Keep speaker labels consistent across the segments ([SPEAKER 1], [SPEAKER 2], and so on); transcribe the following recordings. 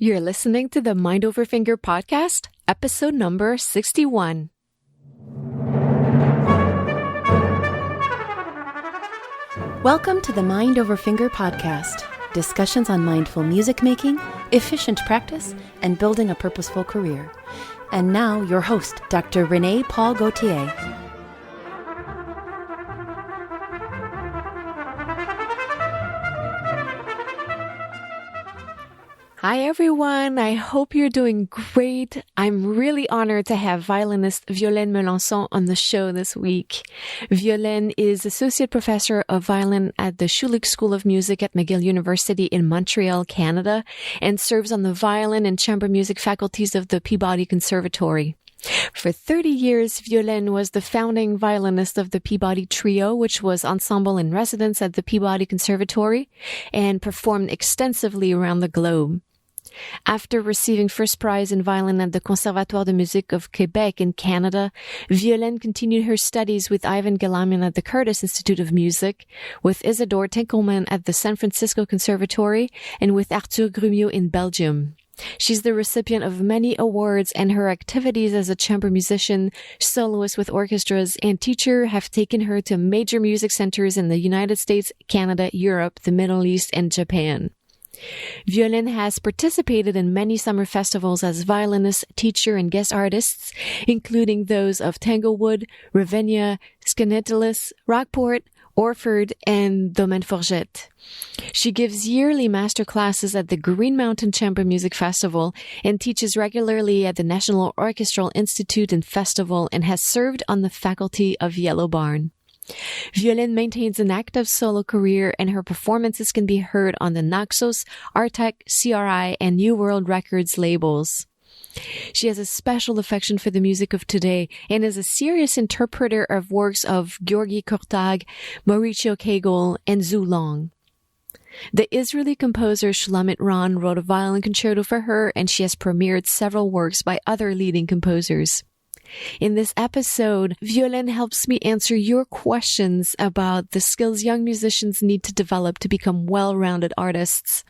[SPEAKER 1] You're listening to the Mind Over Finger podcast, episode number 61.
[SPEAKER 2] Welcome to the Mind Over Finger podcast, discussions on mindful music making, efficient practice, and building a purposeful career. And now, your host, Dr. René Paul Gauthier.
[SPEAKER 1] Hi everyone, I hope you're doing great. I'm really honored to have violinist Violaine Melançon on the show this week. Violaine is Associate Professor of Violin at the Schulich School of Music at McGill University in Montreal, Canada, and serves on the violin and chamber music faculties of the Peabody Conservatory. For 30 years, Violaine was the founding violinist of the Peabody Trio, which was ensemble in residence at the Peabody Conservatory, and performed extensively around the globe. After receiving first prize in violin at the Conservatoire de Musique of Quebec in Canada, Violaine continued her studies with Ivan Galamin at the Curtis Institute of Music, with Isadore Tinkleman at the San Francisco Conservatory, and with Arthur Grumio in Belgium. She's the recipient of many awards, and her activities as a chamber musician, soloist with orchestras, and teacher have taken her to major music centers in the United States, Canada, Europe, the Middle East, and Japan. Violaine has participated in many summer festivals as violinist, teacher, and guest artists, including those of Tanglewood, Ravenna, Skaneateles, Rockport, Orford, and Domaine Forget. She gives yearly master classes at the Green Mountain Chamber Music Festival and teaches regularly at the National Orchestral Institute and Festival, and has served on the faculty of Yellow Barn. Violaine maintains an active solo career, and her performances can be heard on the Naxos, Artec, CRI, and New World Records labels. She has a special affection for the music of today and is a serious interpreter of works of György Kurtág, Mauricio Kagel, and Zhu Long. The Israeli composer Shulamit Ron wrote a violin concerto for her, and she has premiered several works by other leading composers. In this episode, Violaine helps me answer your questions about the skills young musicians need to develop to become well-rounded artists.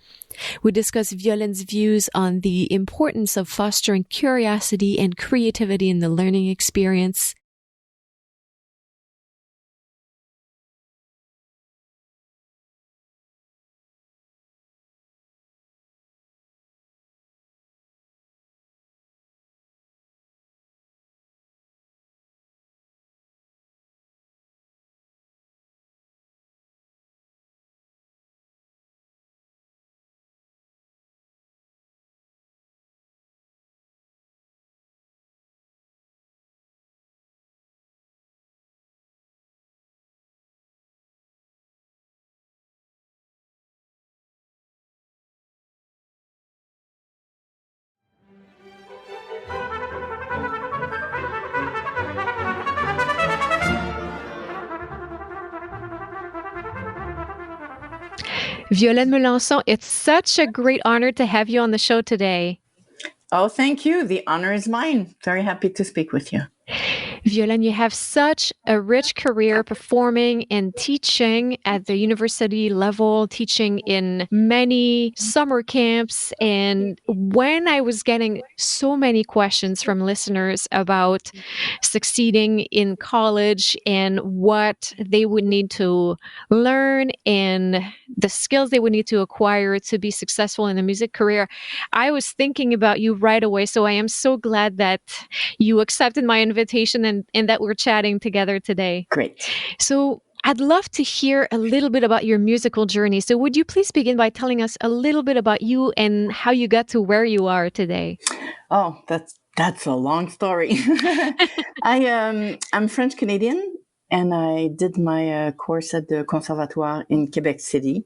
[SPEAKER 1] We discuss Violaine's views on the importance of fostering curiosity and creativity in the learning experience. Violaine Melançon, it's such a great honor to have you on the show today.
[SPEAKER 3] Oh, thank you. The honor is mine. Very happy to speak with you.
[SPEAKER 1] Violaine, you have such a rich career performing and teaching at the university level, teaching in many summer camps. And when I was getting so many questions from listeners about succeeding in college and what they would need to learn and the skills they would need to acquire to be successful in a music career, I was thinking about you right away. So I am so glad that you accepted my invitation and that we're chatting together today.
[SPEAKER 3] Great.
[SPEAKER 1] So I'd love to hear a little bit about your musical journey. So would you please begin by telling us a little bit about you and how you got to where you are today?
[SPEAKER 3] Oh, that's a long story. I'm French Canadian, and I did my course at the Conservatoire in Quebec City.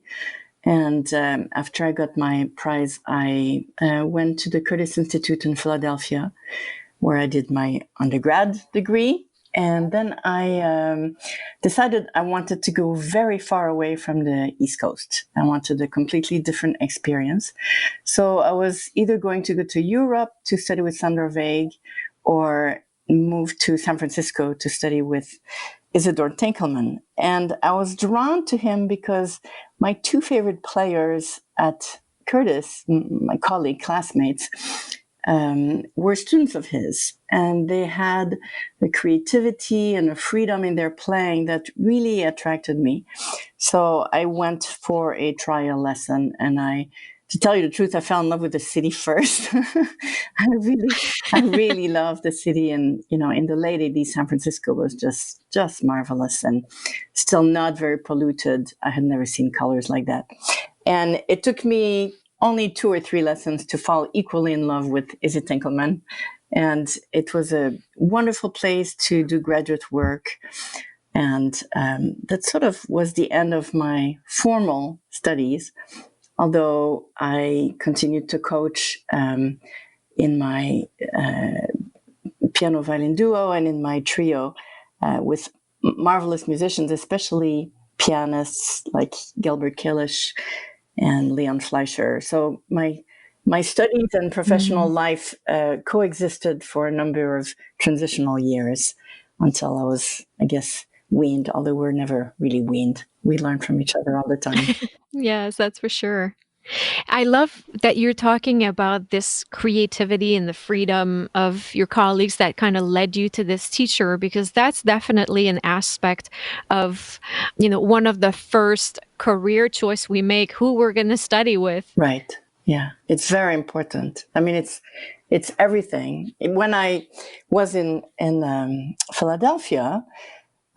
[SPEAKER 3] And after I got my prize, I went to the Curtis Institute in Philadelphia, where I did my undergrad degree. And then I decided I wanted to go very far away from the East Coast. I wanted a completely different experience. So I was either going to go to Europe to study with Sander Weig or move to San Francisco to study with Isadore Tinkleman. And I was drawn to him because my two favorite players at Curtis, my colleague, classmates, were students of his, and they had a creativity and a freedom in their playing that really attracted me. So I went for a trial lesson, and to tell you the truth, I fell in love with the city first. I really loved the city, and in the late '80s, San Francisco was just marvelous and still not very polluted. I had never seen colors like that, and it took me only 2 or 3 lessons to fall equally in love with Isadore Tinkleman. And it was a wonderful place to do graduate work. And that sort of was the end of my formal studies, although I continued to coach in my piano-violin duo and in my trio with marvelous musicians, especially pianists like Gilbert Kalish and Leon Fleischer. So my studies and professional life coexisted for a number of transitional years until I was, I guess, weaned, although we're never really weaned. We learn from each other all the time.
[SPEAKER 1] Yes, that's for sure. I love that you're talking about this creativity and the freedom of your colleagues that kind of led you to this teacher, because that's definitely an aspect of, one of the first career choice we make, who we're going to study with.
[SPEAKER 3] Right. Yeah. It's very important. I mean, it's everything. When I was in Philadelphia,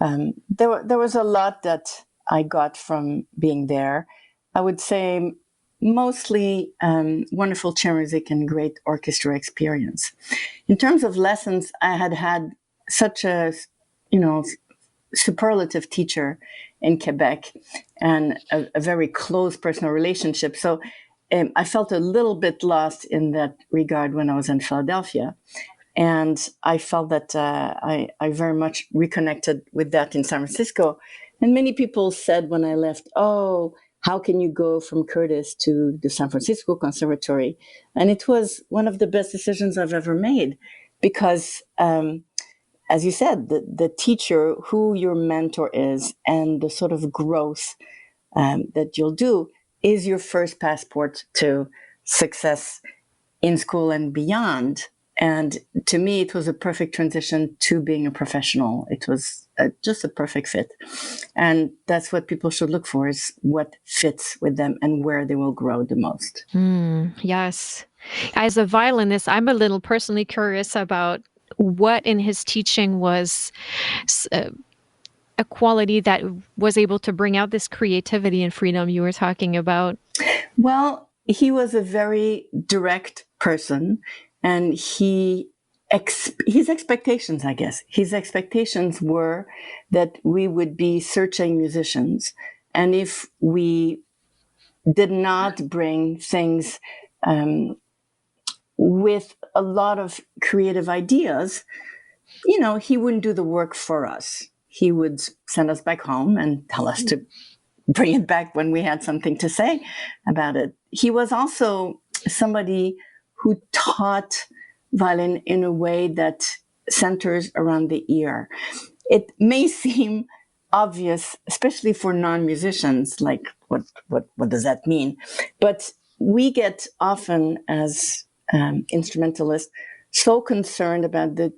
[SPEAKER 3] there was a lot that I got from being there. I would say mostly wonderful chamber music and great orchestra experience. In terms of lessons, I had such a, superlative teacher in Quebec and a very close personal relationship. So I felt a little bit lost in that regard when I was in Philadelphia. And I felt that I very much reconnected with that in San Francisco. And many people said when I left, oh, how can you go from Curtis to the San Francisco Conservatory? And it was one of the best decisions I've ever made because, as you said, the teacher, who your mentor is, and the sort of growth that you'll do is your first passport to success in school and beyond. And to me, it was a perfect transition to being a professional. It was just a perfect fit. And that's what people should look for, is what fits with them and where they will grow the most.
[SPEAKER 1] Yes. As a violinist, I'm a little personally curious about what in his teaching was a quality that was able to bring out this creativity and freedom you were talking about.
[SPEAKER 3] Well, he was a very direct person. And his expectations, I guess, his expectations were that we would be searching musicians. And if we did not bring things with a lot of creative ideas, he wouldn't do the work for us. He would send us back home and tell us to bring it back when we had something to say about it. He was also somebody who taught violin in a way that centers around the ear. It may seem obvious, especially for non-musicians, like what does that mean? But we get often, as instrumentalists, so concerned about the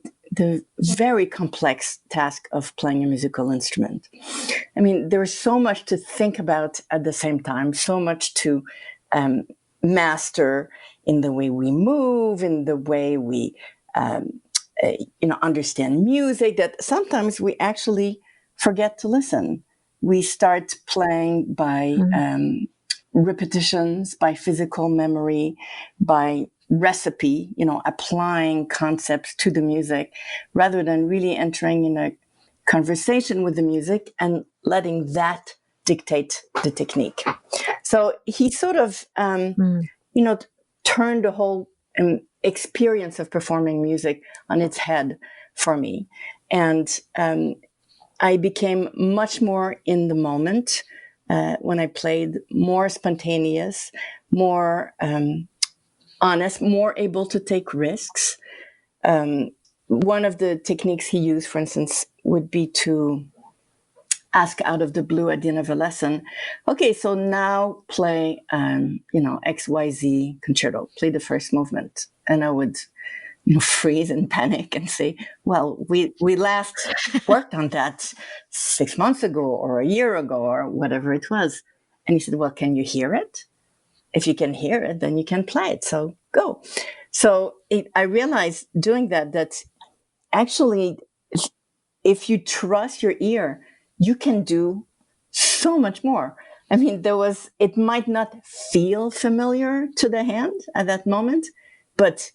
[SPEAKER 3] very complex task of playing a musical instrument. I mean, there's so much to think about at the same time, so much to master in the way we move, in the way we, understand music, that sometimes we actually forget to listen. We start playing by repetitions, by physical memory, by recipe, applying concepts to the music, rather than really entering in a conversation with the music and letting that dictate the technique. So he sort of, turned the whole experience of performing music on its head for me. And I became much more in the moment when I played, more spontaneous, more honest, more able to take risks. One of the techniques he used, for instance, would be to ask out of the blue at the end of a lesson, okay, so now play, XYZ concerto, play the first movement. And I would, freeze and panic and say, well, we last worked on that 6 months ago or a year ago or whatever it was. And he said, well, can you hear it? If you can hear it, then you can play it. So go. So I realized doing that actually, if you trust your ear, you can do so much more. I mean, it might not feel familiar to the hand at that moment, but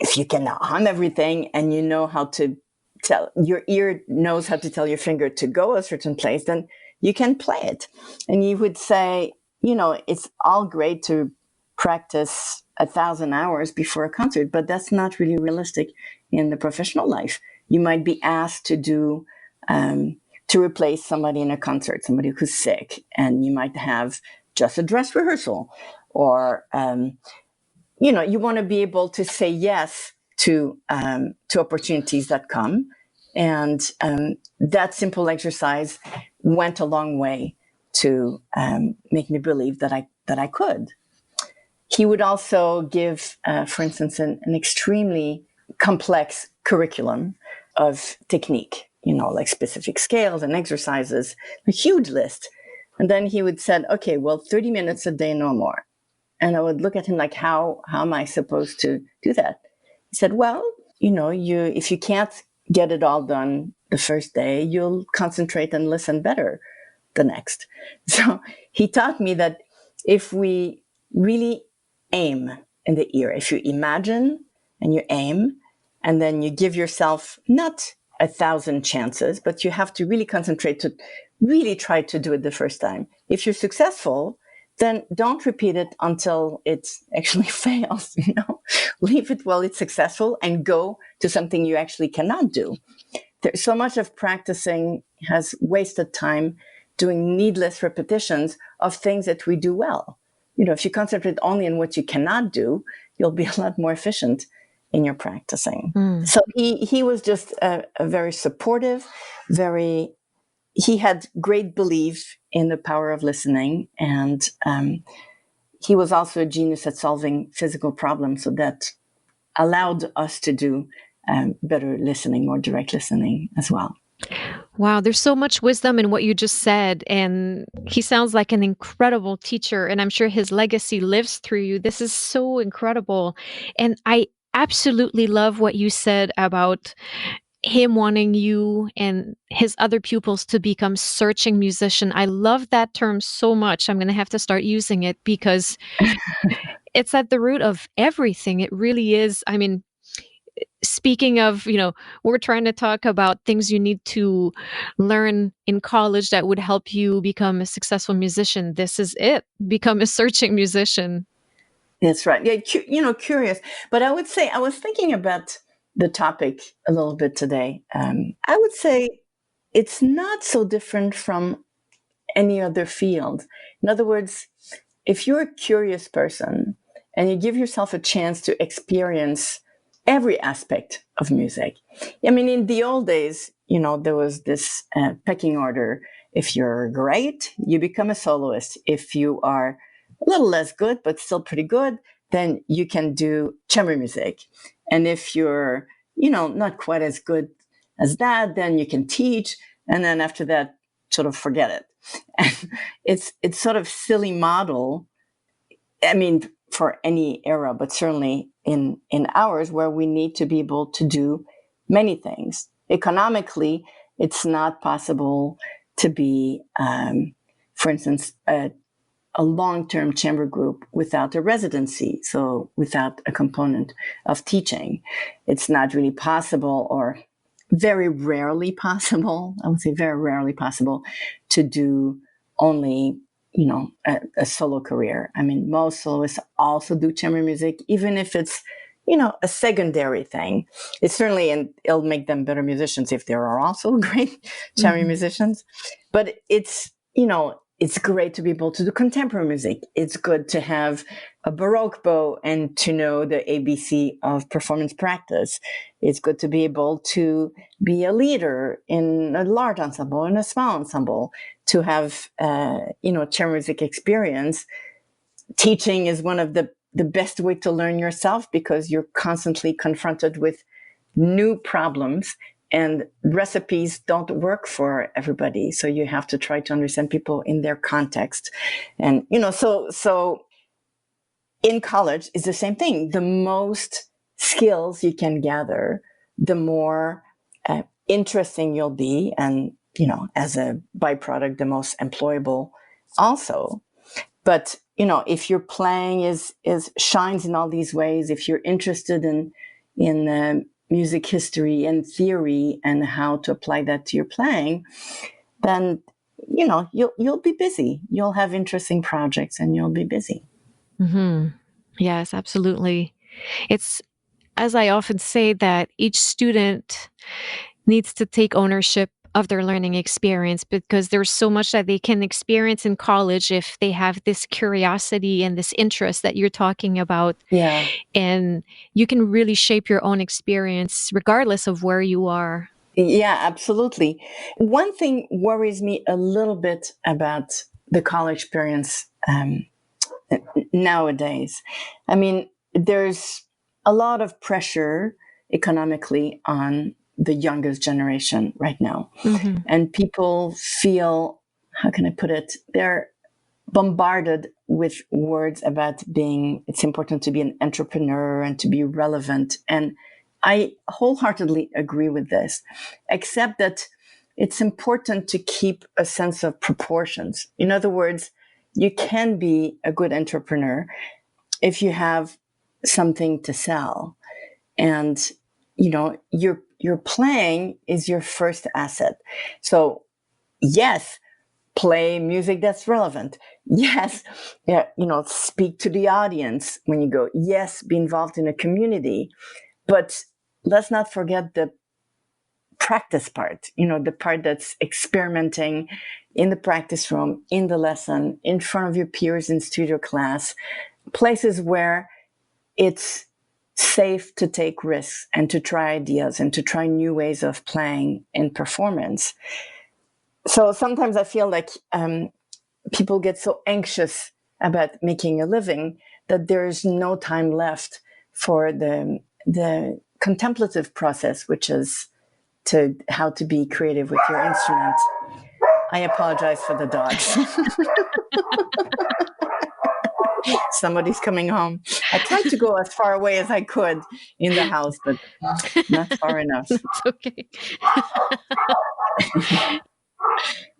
[SPEAKER 3] if you can hum everything and you know how to your ear knows how to tell your finger to go a certain place, then you can play it. And you would say, it's all great to practice 1,000 hours before a concert, but that's not really realistic in the professional life. You might be asked to do, to replace somebody in a concert, somebody who's sick, and you might have just a dress rehearsal, or, you want to be able to say yes to opportunities that come. And that simple exercise went a long way to make me believe that I could. He would also give, for instance, an extremely complex curriculum of technique, like specific scales and exercises, a huge list. And then he would say, okay, well, 30 minutes a day, no more. And I would look at him like, how am I supposed to do that? He said, well, if you can't get it all done the first day, you'll concentrate and listen better the next. So he taught me that if we really aim in the ear, if you imagine and you aim, and then you give yourself not 1,000 chances, but you have to really concentrate to really try to do it the first time. If you're successful, then don't repeat it until it actually fails, Leave it while it's successful and go to something you actually cannot do. There's so much of practicing has wasted time doing needless repetitions of things that we do well. If you concentrate only on what you cannot do, you'll be a lot more efficient in your practicing. So he was just a very supportive, he had great belief in the power of listening, and he was also a genius at solving physical problems, so that allowed us to do better listening, more direct listening as well.
[SPEAKER 1] Wow, there's so much wisdom in what you just said, and he sounds like an incredible teacher, and I'm sure his legacy lives through you. This is so incredible. And I absolutely love what you said about him wanting you and his other pupils to become searching musician. I love that term so much. I'm going to have to start using it because it's at the root of everything. It really is. I mean, speaking of, we're trying to talk about things you need to learn in college that would help you become a successful musician. This is it. Become a searching musician.
[SPEAKER 3] That's right. Yeah, curious. But I would say, I was thinking about the topic a little bit today. I would say it's not so different from any other field. In other words, if you're a curious person and you give yourself a chance to experience every aspect of music. I mean, in the old days, there was this pecking order. If you're great, you become a soloist. If you are a little less good, but still pretty good, then you can do chamber music. And if you're, not quite as good as that, then you can teach. And then after that, sort of forget it. And it's sort of silly model. I mean, for any era, but certainly in ours, where we need to be able to do many things. Economically, it's not possible to be, for instance, a long-term chamber group without a residency, so without a component of teaching. It's not really possible, or very rarely possible, I would say very rarely possible, to do only a solo career. I mean, most soloists also do chamber music, even if it's, a secondary thing. It's certainly, and it'll make them better musicians if there are also great chamber musicians. But it's, it's great to be able to do contemporary music. It's good to have a Baroque bow and to know the ABC of performance practice. It's good to be able to be a leader in a large ensemble, in a small ensemble, to have, chamber music experience. Teaching is one of the best way to learn yourself because you're constantly confronted with new problems and recipes don't work for everybody. So you have to try to understand people in their context. And, so in college is the same thing. The most skills you can gather, the more interesting you'll be. And, as a byproduct, the most employable also. But, if your playing is shines in all these ways, if you're interested in music history and theory and how to apply that to your playing, then, you'll be busy. You'll have interesting projects and you'll be busy.
[SPEAKER 1] Mm-hmm. Yes, absolutely. It's, as I often say, that each student needs to take ownership of their learning experience because there's so much that they can experience in college if they have this curiosity and this interest that you're talking about.
[SPEAKER 3] Yeah.
[SPEAKER 1] And you can really shape your own experience regardless of where you are.
[SPEAKER 3] Yeah, absolutely. One thing worries me a little bit about the college experience nowadays. I mean, there's a lot of pressure economically on the youngest generation right now.
[SPEAKER 1] Mm-hmm.
[SPEAKER 3] And people feel, how can I put it? They're bombarded with words about it's important to be an entrepreneur and to be relevant. And I wholeheartedly agree with this, except that it's important to keep a sense of proportions. In other words, you can be a good entrepreneur if you have something to sell. And, your playing is your first asset. So yes, play music that's relevant. Yes, speak to the audience when you go. Yes, be involved in a community. But let's not forget the practice part, the part that's experimenting in the practice room, in the lesson, in front of your peers in studio class, places where it's safe to take risks and to try ideas and to try new ways of playing in performance. So sometimes I feel like people get so anxious about making a living that there's no time left for the contemplative process, which is how to be creative with your instrument. I apologize for the dogs. Somebody's coming home. I tried to go as far away as I could in the house, but not far enough.
[SPEAKER 1] It's okay.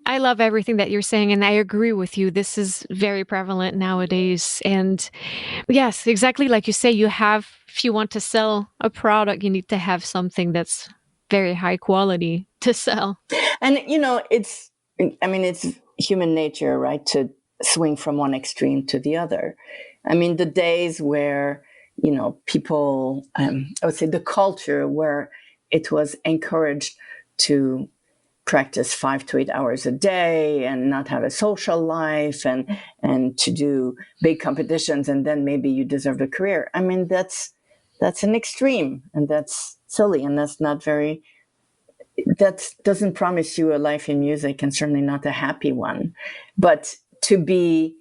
[SPEAKER 1] I love everything that you're saying, and I agree with you. This is very prevalent nowadays. And yes, exactly like you say, if you want to sell a product, you need to have something that's very high quality to sell.
[SPEAKER 3] And, it's human nature, right? To swing from one extreme to the other. I mean, the days where, people, I would say the culture where it was encouraged to practice 5 to 8 hours a day and not have a social life and to do big competitions and then maybe you deserve a career. I mean, that's an extreme and that's silly and that doesn't promise you a life in music and certainly not a happy one. But to be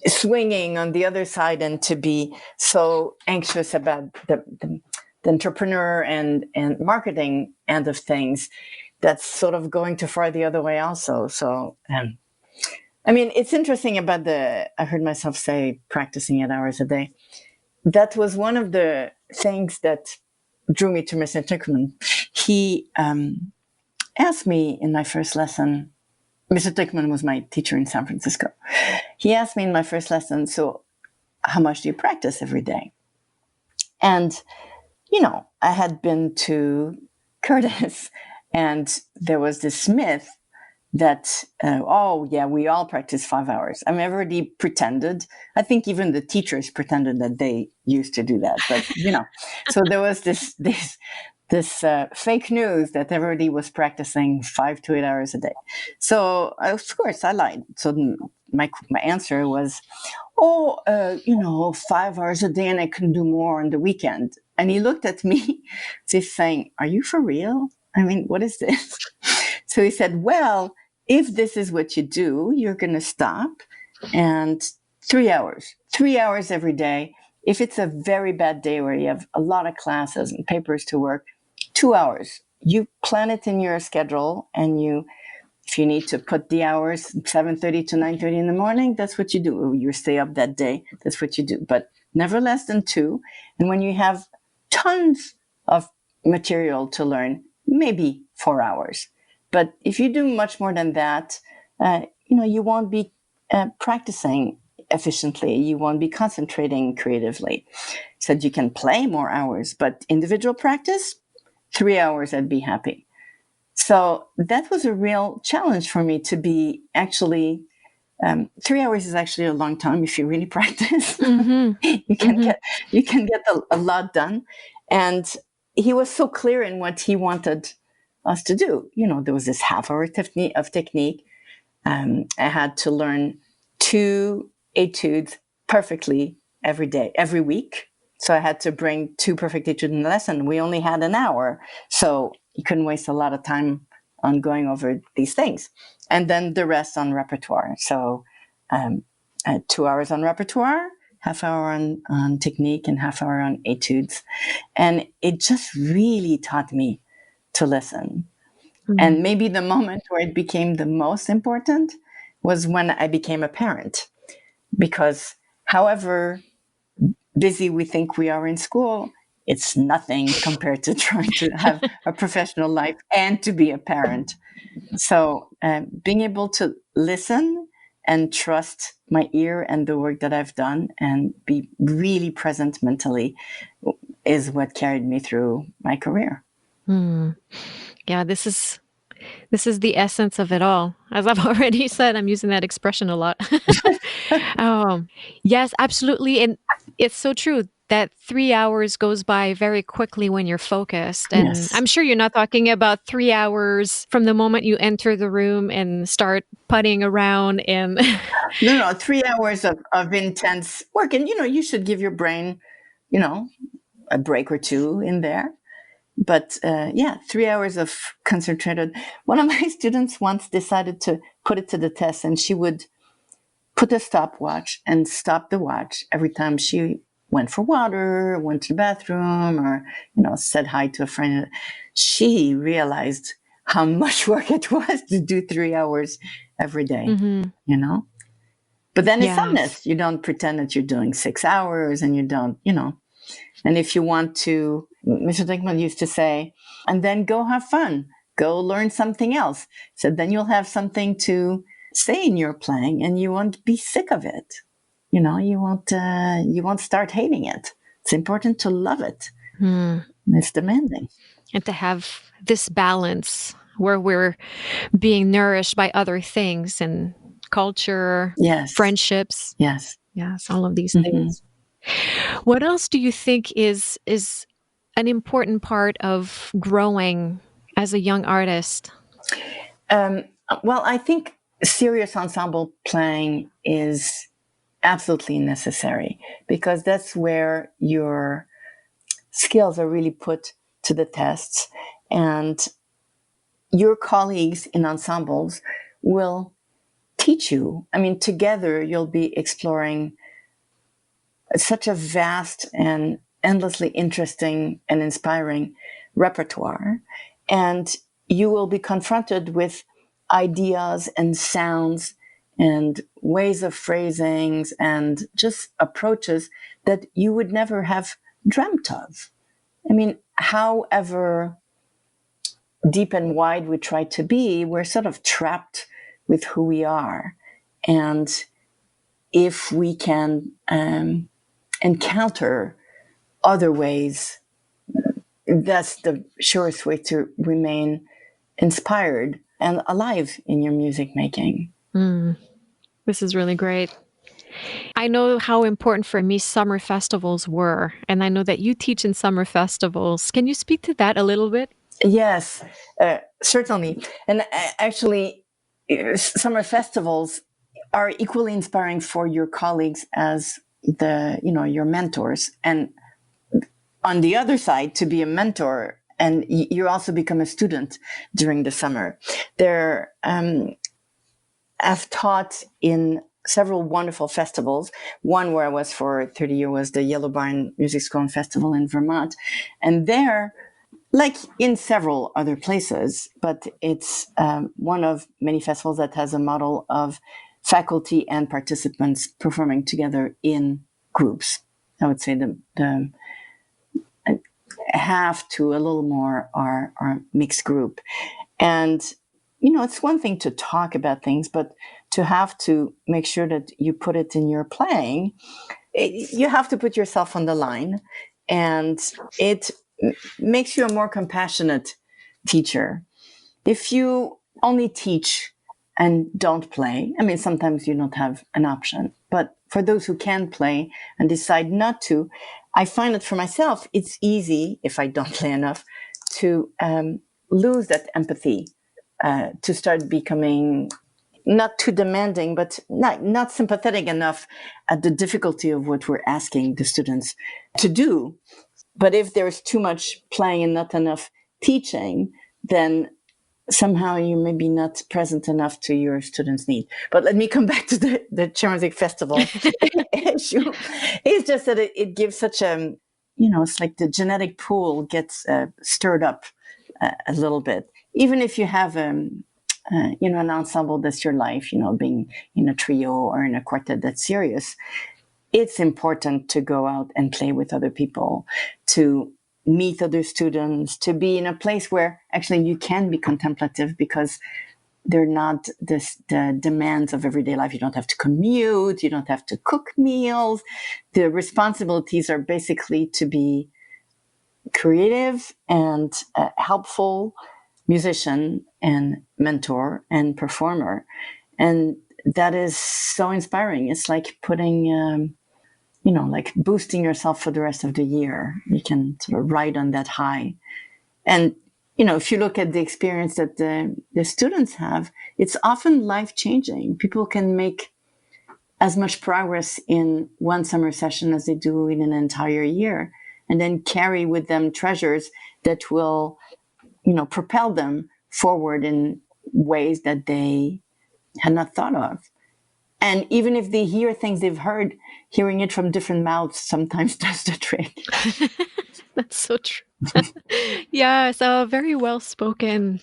[SPEAKER 3] swinging on the other side and to be so anxious about the entrepreneur and marketing end of things, that's sort of going too far the other way also. So, it's interesting about I heard myself say practicing 8 hours a day. That was one of the things that drew me to Mr. Tinkleman. He asked me in my first lesson, Mr. Tinkleman was my teacher in San Francisco. He asked me in my first lesson, so how much do you practice every day? And, I had been to Curtis and there was this myth that, we all practice 5 hours. I mean, everybody pretended. I think even the teachers pretended that they used to do that. But, so there was this fake news that everybody was practicing 5 to 8 hours a day. So, of course, I lied. So my answer was, 5 hours a day, and I can do more on the weekend. And he looked at me, just saying, "Are you for real? I mean, what is this?" So he said, "Well, if this is what you do, you're going to stop, and 3 hours every day. If it's a very bad day where you have a lot of classes and papers to work, 2 hours. You plan it in your schedule, and if you need to put the hours 7:30 to 9:30 in the morning, that's what you do. You stay up that day, that's what you do. But never less than 2. And when you have tons of material to learn, maybe 4 hours. But if you do much more than that, you won't be practicing efficiently. You won't be concentrating creatively." Said you can play more hours, but individual practice, 3 hours, I'd be happy. So that was a real challenge for me to be actually, 3 hours is actually a long time if you really practice.
[SPEAKER 1] Mm-hmm.
[SPEAKER 3] you can get a lot done. And he was so clear in what he wanted us to do. There was this half-hour of technique. I had to learn 2 etudes perfectly every day, every week. So I had to bring 2 perfect etudes in the lesson. We only had an hour, so you couldn't waste a lot of time on going over these things. And then the rest on repertoire. So 2 hours on repertoire, half hour on technique, and half hour on etudes. And it just really taught me to listen. Mm-hmm. And maybe the moment where it became the most important was when I became a parent. Because however busy we think we are in school, it's nothing compared to trying to have a professional life and to be a parent. So being able to listen and trust my ear and the work that I've done and be really present mentally is what carried me through my career.
[SPEAKER 1] Yeah, this is the essence of it all. As I've already said, I'm using that expression a lot. Yes, absolutely. And it's so true that 3 hours goes by very quickly when you're focused. And yes. I'm sure you're not talking about 3 hours from the moment you enter the room and start putting around and...
[SPEAKER 3] No, 3 hours of intense work. And, you should give your brain, a break or two in there. But 3 hours of concentrated. One of my students once decided to put it to the test, and she would put a stopwatch and stop the watch every time she went for water, went to the bathroom, or, said hi to a friend. She realized how much work it was to do 3 hours every day, But then it's honest. You don't pretend that you're doing 6 hours, and you don't, And if you want to, Mr. Tinkleman used to say, and then go have fun, go learn something else. So then you'll have something to say in your playing, and you won't be sick of it. You won't start hating it. It's important to love it. It's demanding.
[SPEAKER 1] And to have this balance where we're being nourished by other things and culture, friendships.
[SPEAKER 3] Yes,
[SPEAKER 1] all of these things. What else do you think is an important part of growing as a young artist?
[SPEAKER 3] Well, I think serious ensemble playing is absolutely necessary, because that's where your skills are really put to the tests, and your colleagues in ensembles will teach you. I mean, together you'll be exploring such a vast and endlessly interesting and inspiring repertoire, and you will be confronted with ideas and sounds and ways of phrasings and just approaches that you would never have dreamt of. I mean, however deep and wide we try to be, we're sort of trapped with who we are. And if we can encounter other ways, that's the surest way to remain inspired and alive in your music making.
[SPEAKER 1] This is really great. I know how important for me summer festivals were, and I know that you teach in summer festivals. Can you speak to that a little bit?
[SPEAKER 3] Yes, certainly. And actually, summer festivals are equally inspiring for your colleagues as your mentors. And on the other side, to be a mentor, and you also become a student during the summer. I've taught in several wonderful festivals. One where I was for 30 years was the Yellow Barn Music School and Festival in Vermont. And there, like in several other places, but it's one of many festivals that has a model of faculty and participants performing together in groups. I would say the half to a little more are mixed group. And, it's one thing to talk about things, but to have to make sure that you put it in your playing, you have to put yourself on the line. And it makes you a more compassionate teacher. If you only teach and don't play, I mean, sometimes you don't have an option. But for those who can play and decide not to, I find that for myself, it's easy, if I don't play enough, to lose that empathy, to start becoming not too demanding, but not sympathetic enough at the difficulty of what we're asking the students to do. But if there's too much playing and not enough teaching, then somehow you may be not present enough to your students' need. But let me come back to the Chamber Music Festival issue. It's just that it gives such it's like the genetic pool gets stirred up a little bit. Even if you have an ensemble that's your life, being in a trio or in a quartet that's serious, it's important to go out and play with other people, to meet other students, to be in a place where actually you can be contemplative because they're not the demands of everyday life. You don't have to commute. You don't have to cook meals. The responsibilities are basically to be creative and helpful musician and mentor and performer. And that is so inspiring. It's like putting, like boosting yourself for the rest of the year. You can sort of ride on that high. And, if you look at the experience that the students have, it's often life-changing. People can make as much progress in one summer session as they do in an entire year, and then carry with them treasures that will, propel them forward in ways that they had not thought of. And even if they hear things they've heard, hearing it from different mouths sometimes does the trick.
[SPEAKER 1] That's so true. Yeah, so very well spoken.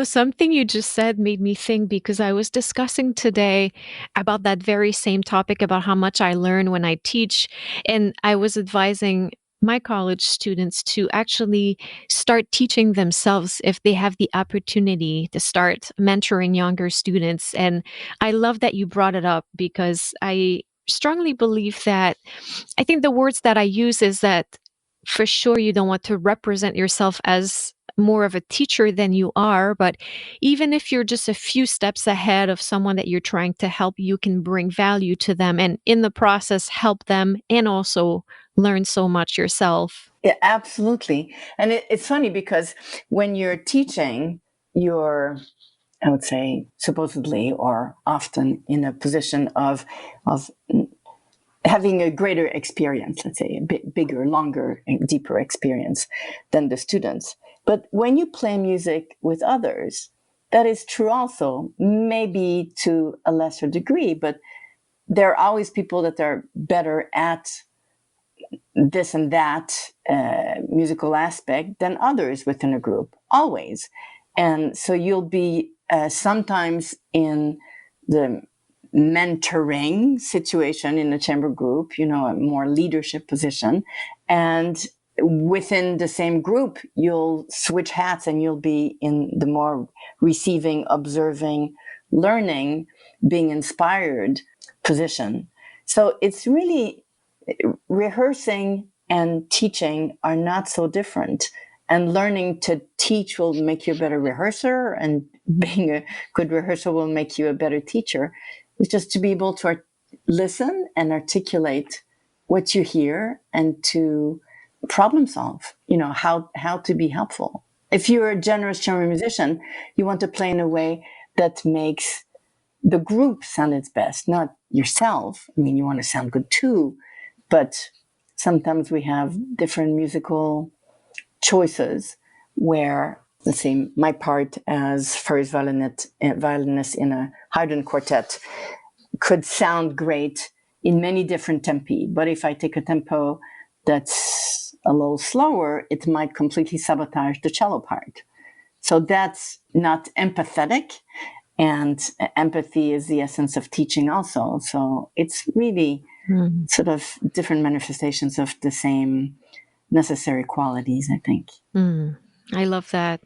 [SPEAKER 1] Something you just said made me think because I was discussing today about that very same topic about how much I learn when I teach. And I was advising my college students to actually start teaching themselves if they have the opportunity to start mentoring younger students. And I love that you brought it up because I strongly believe that I think the words that I use is that for sure you don't want to represent yourself as more of a teacher than you are, but even if you're just a few steps ahead of someone that you're trying to help, you can bring value to them and in the process help them and also learn so much yourself.
[SPEAKER 3] Yeah, absolutely. And it's funny because when you're teaching, you're, I would say, supposedly or often in a position of having a greater experience, let's say, a bit bigger, longer, and deeper experience than the students. But when you play music with others, that is true also, maybe to a lesser degree, but there are always people that are better at this and that musical aspect than others within a group, always. And so you'll be sometimes in the mentoring situation in a chamber group, a more leadership position. And within the same group, you'll switch hats and you'll be in the more receiving, observing, learning, being inspired position. So it's really rehearsing and teaching are not so different. And learning to teach will make you a better rehearser, and being a good rehearser will make you a better teacher. It's just to be able to listen and articulate what you hear and to problem solve, how to be helpful. If you're a generous chamber musician, you want to play in a way that makes the group sound its best, not yourself. I mean, you want to sound good too, but sometimes we have different musical choices where, let's say, my part as first violinist in a Haydn quartet could sound great in many different tempi. But if I take a tempo that's a little slower, it might completely sabotage the cello part. So that's not empathetic. And empathy is the essence of teaching also. So it's really sort of different manifestations of the same necessary qualities, I think.
[SPEAKER 1] I love that.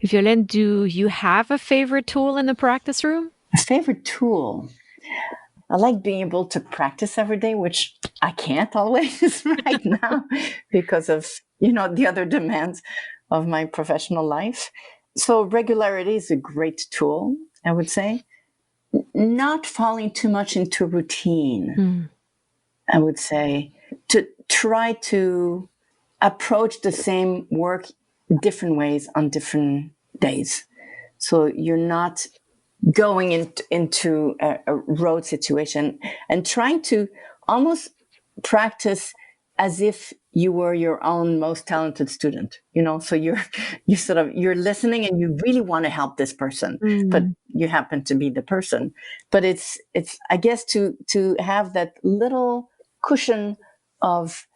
[SPEAKER 1] Violaine, do you have a favorite tool in the practice room?
[SPEAKER 3] A favorite tool? I like being able to practice every day, which I can't always right now because of, the other demands of my professional life. So regularity is a great tool, I would say. Not falling too much into routine, I would say. To try to approach the same work different ways on different days. So you're not going into a road situation and trying to almost practice as if you were your own most talented student, so you're listening and you really want to help this person, but you happen to be the person. But it's I guess to have that little cushion of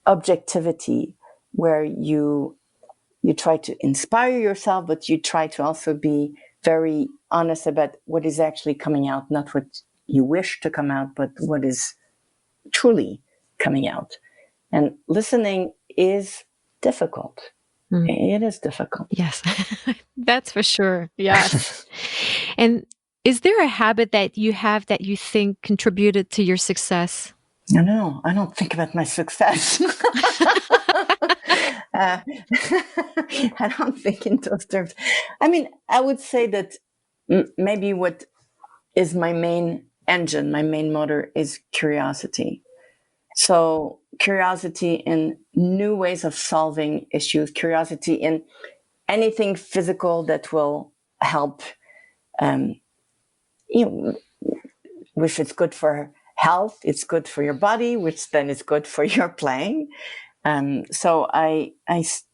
[SPEAKER 3] objectivity where you try to inspire yourself, but you try to also be very honest about what is actually coming out, not what you wish to come out, but what is truly coming out. And listening is difficult. It is difficult.
[SPEAKER 1] Yes, that's for sure. Yes. And is there a habit that you have that you think contributed to your success?
[SPEAKER 3] No, I don't think about my success. I don't think in those terms. I mean, I would say that maybe what is my main engine, my main motor is curiosity. So curiosity in new ways of solving issues, curiosity in anything physical that will help, if it's good for health, it's good for your body, which then is good for your playing. So I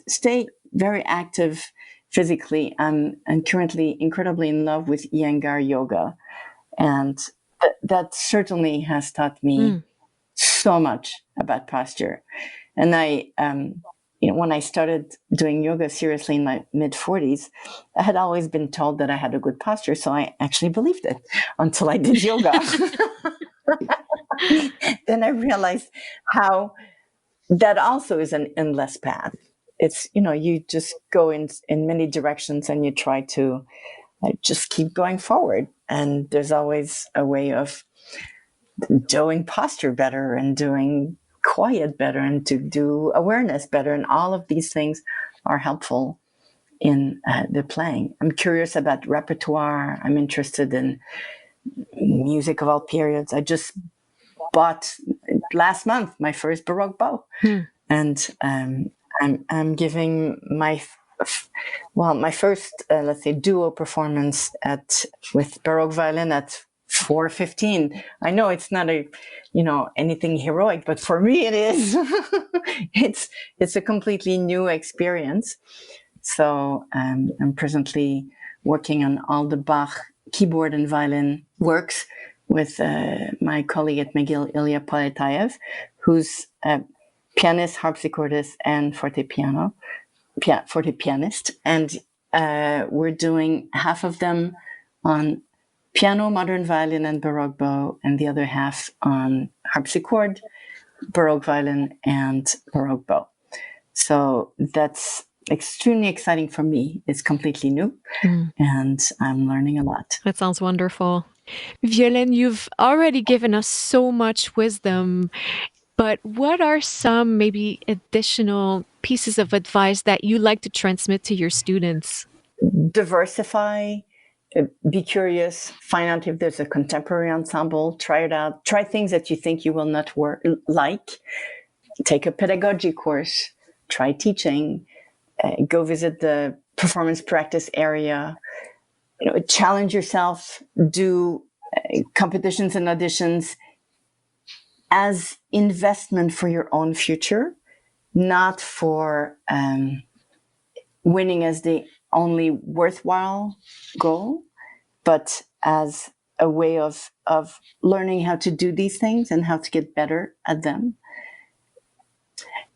[SPEAKER 3] stay very active physically. I'm currently incredibly in love with Iyengar yoga. And that certainly has taught me so much about posture. And I, when I started doing yoga seriously in my mid-40s, I had always been told that I had a good posture. So I actually believed it until I did yoga. Then I realized how that also is an endless path. It's, you just go in many directions and you try to just keep going forward. And there's always a way of doing posture better and doing quiet better and to do awareness better. And all of these things are helpful in the playing. I'm curious about repertoire. I'm interested in music of all periods. I just bought last month my first Baroque bow. And I'm giving my first, let's say, duo performance with Baroque violin at 4:15. I know it's not anything heroic, but for me it is. It's a completely new experience. So I'm presently working on all the Bach keyboard and violin works with my colleague at McGill, Ilya Poletayev, who's a pianist, harpsichordist, and forte pianist. And we're doing half of them on piano, modern violin, and Baroque bow, and the other half on harpsichord, Baroque violin, and Baroque bow. So that's extremely exciting for me. It's completely new, and I'm learning a lot.
[SPEAKER 1] That sounds wonderful. Violaine, you've already given us so much wisdom, but what are some maybe additional pieces of advice that you like to transmit to your students?
[SPEAKER 3] Diversify, be curious, find out if there's a contemporary ensemble, try it out, try things that you think you will not like, take a pedagogy course, try teaching, go visit the performance practice area, challenge yourself, do competitions and auditions as investment for your own future, not for winning as the only worthwhile goal, but as a way of learning how to do these things and how to get better at them.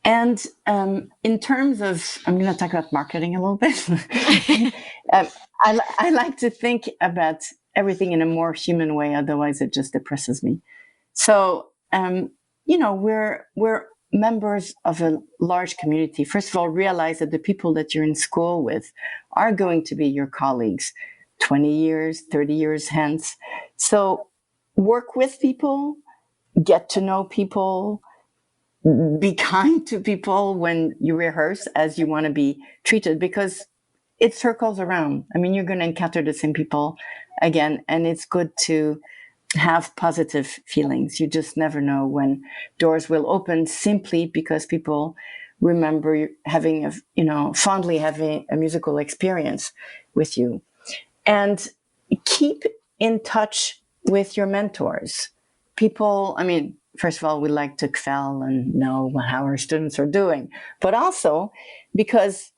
[SPEAKER 3] And in terms of, I'm going to talk about marketing a little bit. I like to think about everything in a more human way. Otherwise, it just depresses me. So, we're members of a large community. First of all, realize that the people that you're in school with are going to be your colleagues 20 years, 30 years hence. So work with people, get to know people, be kind to people when you rehearse as you want to be treated, because it circles around. I mean, you're going to encounter the same people again, and it's good to have positive feelings. You just never know when doors will open, simply because people remember having fondly having a musical experience with you. And keep in touch with your mentors. People, I mean, first of all, we like to excel and know how our students are doing, but also because,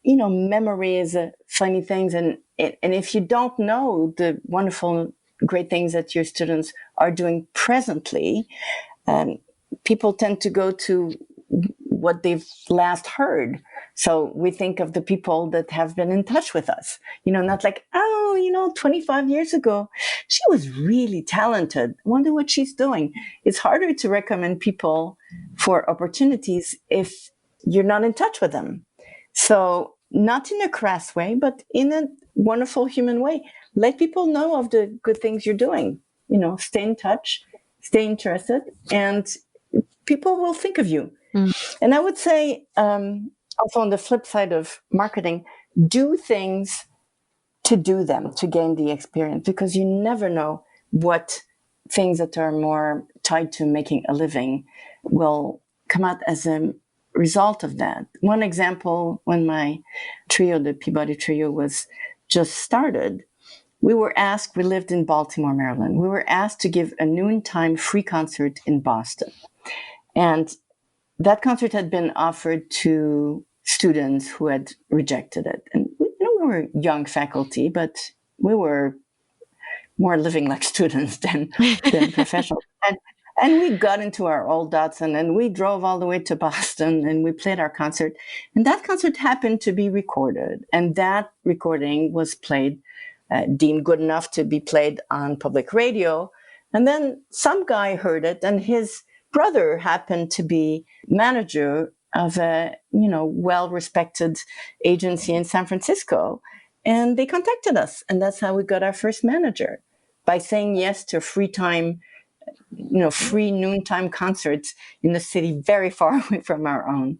[SPEAKER 3] memory is a funny thing. And if you don't know the wonderful, great things that your students are doing presently, people tend to go to what they've last heard. So we think of the people that have been in touch with us, not like, 25 years ago, she was really talented. I wonder what she's doing. It's harder to recommend people for opportunities if you're not in touch with them. So not in a crass way, but in a wonderful human way. Let people know of the good things you're doing. Stay in touch, stay interested, and people will think of you. And I would say, also on the flip side of marketing, do things to do them, to gain the experience, because you never know what things that are more tied to making a living will come out as a result of that. One example, when my trio, the Peabody Trio, was just started, we lived in Baltimore, Maryland. We were asked to give a noontime free concert in Boston. And that concert had been offered to students who had rejected it. And we were young faculty, but we were more living like students than professionals. And we got into our old Datsun and we drove all the way to Boston and we played our concert. And that concert happened to be recorded. And that recording was played, deemed good enough to be played on public radio. And then some guy heard it, and his brother happened to be manager of a, well-respected agency in San Francisco. And they contacted us. And that's how we got our first manager, by saying yes to free noontime concerts in the city very far away from our own.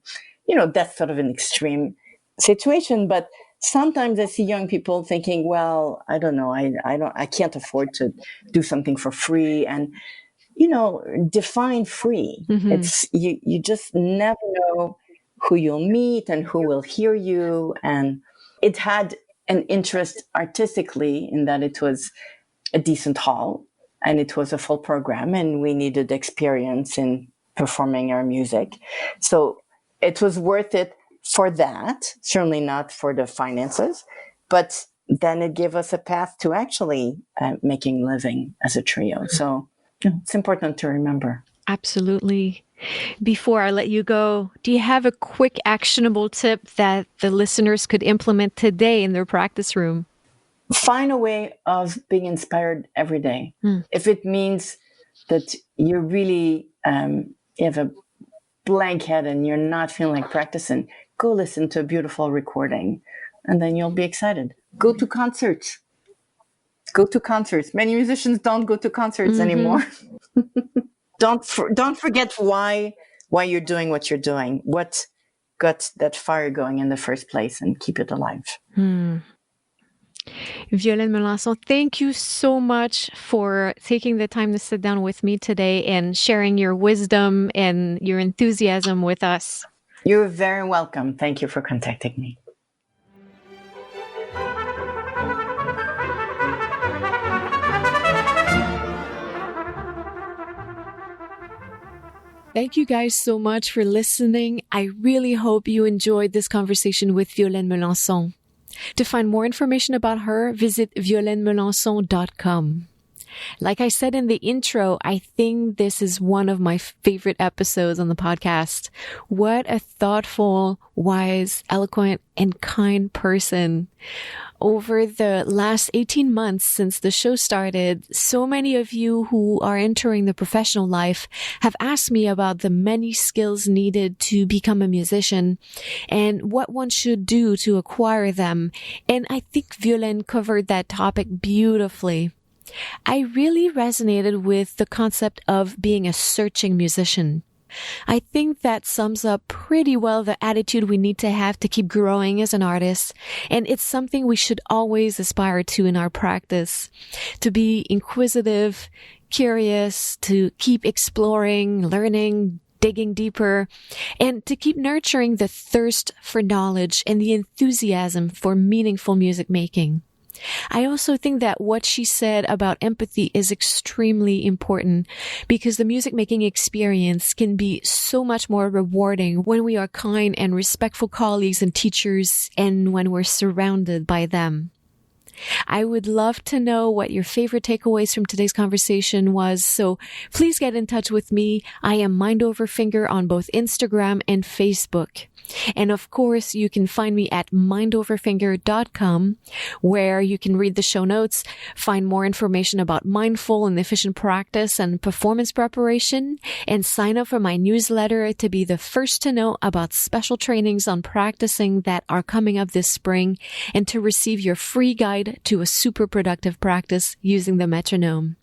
[SPEAKER 3] That's sort of an extreme situation, but sometimes I see young people thinking, well, I don't know, I can't afford to do something for free. And, define free. Mm-hmm. It's, you just never know who you'll meet and who will hear you. And it had an interest artistically in that it was a decent hall and it was a full program, and we needed experience in performing our music. So it was worth it for that, certainly not for the finances, but then it gave us a path to actually making a living as a trio. So it's important to remember.
[SPEAKER 1] Absolutely. Before I let you go, do you have a quick actionable tip that the listeners could implement today in their practice room?
[SPEAKER 3] Find a way of being inspired every day. If it means that you really you have a blank head and you're not feeling like practicing, go listen to a beautiful recording and then you'll be excited. Go to concerts. Many musicians don't go to concerts anymore. Don't forget why you're doing what you're doing, what got that fire going in the first place, and keep it alive.
[SPEAKER 1] Violaine Melançon, thank you so much for taking the time to sit down with me today and sharing your wisdom and your enthusiasm with us.
[SPEAKER 3] You're very welcome. Thank you for contacting me.
[SPEAKER 1] Thank you guys so much for listening. I really hope you enjoyed this conversation with Violaine Melançon. To find more information about her, visit violinmelançon.com. Like I said in the intro, I think this is one of my favorite episodes on the podcast. What a thoughtful, wise, eloquent, and kind person. Over the last 18 months since the show started, so many of you who are entering the professional life have asked me about the many skills needed to become a musician and what one should do to acquire them. And I think Violaine covered that topic beautifully. I really resonated with the concept of being a searching musician. I think that sums up pretty well the attitude we need to have to keep growing as an artist, and it's something we should always aspire to in our practice. To be inquisitive, curious, to keep exploring, learning, digging deeper, and to keep nurturing the thirst for knowledge and the enthusiasm for meaningful music making. I also think that what she said about empathy is extremely important because the music making experience can be so much more rewarding when we are kind and respectful colleagues and teachers and when we're surrounded by them. I would love to know what your favorite takeaways from today's conversation was, so please get in touch with me. I am Mind Over Finger on both Instagram and Facebook. And of course, you can find me at mindoverfinger.com, where you can read the show notes, find more information about mindful and efficient practice and performance preparation, and sign up for my newsletter to be the first to know about special trainings on practicing that are coming up this spring, and to receive your free guide to a super productive practice using the metronome.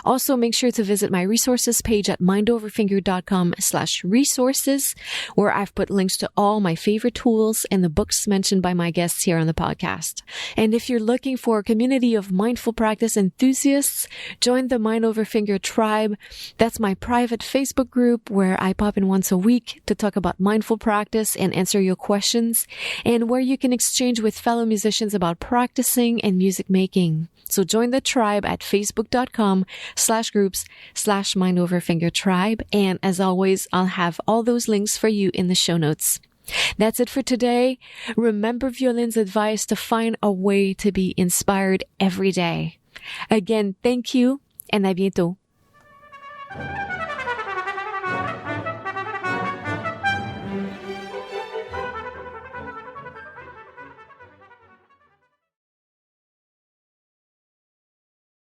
[SPEAKER 1] Also, make sure to visit my resources page at mindoverfinger.com/resources, where I've put links to all my favorite tools and the books mentioned by my guests here on the podcast. And if you're looking for a community of mindful practice enthusiasts, join the Mind Over Finger tribe. That's my private Facebook group where I pop in once a week to talk about mindful practice and answer your questions, and where you can exchange with fellow musicians about practicing and music making. So join the tribe at facebook.com/groups/mindoverfingertribe. And as always, I'll have all those links for you in the show notes. That's it for today. Remember Violaine's advice to find a way to be inspired every day. Again, thank you, and à bientôt.